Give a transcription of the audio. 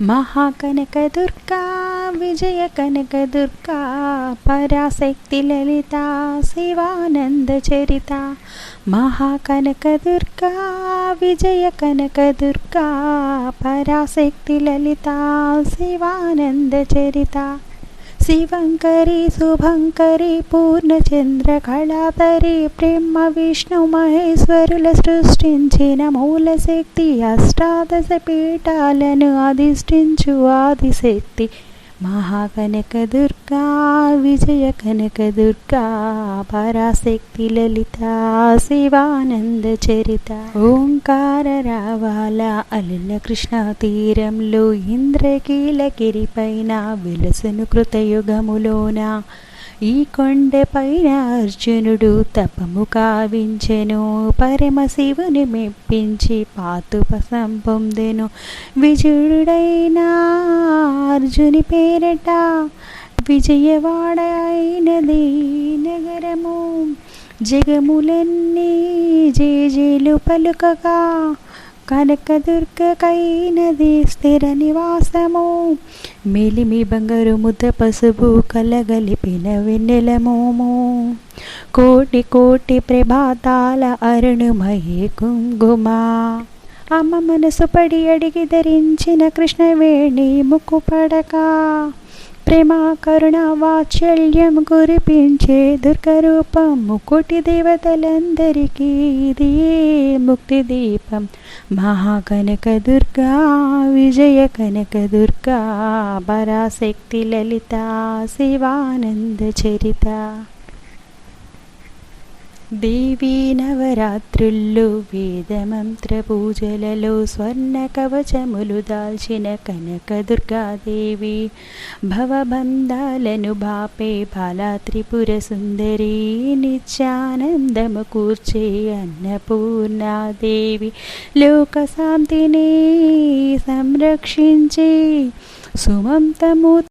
మహాకనకదుర్గా విజయ కనకదుర్గా పరాశక్తి లలిత శివానంద చరిత. మహాకనకదుర్గా విజయ కనకదుర్గా పరాశక్తి లలిత శివానంద చరిత. శివంకరి శుభంకరి పూర్ణచంద్ర కళాధరి బ్రహ్మ విష్ణు మహేశ్వరుల సృష్టించిన మూలశక్తి అష్టాదశ పీఠాలను అధిష్ఠించు ఆదిశక్తి. మహాకనకదుర్గా విజయ కనకదుర్గా పరాశక్తి లలిత శివానంద చరిత. ఓంకార రావాల అలల కృష్ణ తీరంలో ఇంద్రకీలగిరి పైన విలసును కృతయుగములోన ఈ కొండపైన అర్జునుడు తపము కావించెను. పరమశివుని మెప్పించి పాతుపసం పొందెను. విజయుడైన అర్జుని పేరట విజయవాడ అయినది నగరము. జగములన్నీ జేజేలు పలుకగా కనకదుర్గకైనది స్థిర నివాసము. మేలిమి బంగారు ముద్ద పసుపు కలగలిపిన వెన్నెల మోము. కోటి కోటి ప్రభాతాల అరుణమయే కుంగుమ. అమ్మ మనసు పడి అడిగి ధరించిన కృష్ణవేణి ముక్కు పడక ప్రేమ కరుణ వాత్సల్యం కురిపించే దుర్గరూపం. ముకోటి దేవతలందరికీ ఇది ముక్తి దీపం. మహాకనకదుర్గా విజయ కనకదుర్గా పరాశక్తి లలిత శివానంద చరిత. దేవీ నవరాత్రుల్లో వేదమంత్ర పూజలలో స్వర్ణ కవచములు దాల్చిన కనకదుర్గాదేవి భవబంధాలను బాపే బాలా త్రిపుర సుందరి. నిత్యానందము కూర్చే అన్నపూర్ణాదేవి లోకశాంతిని సంరక్షించి సుమంతము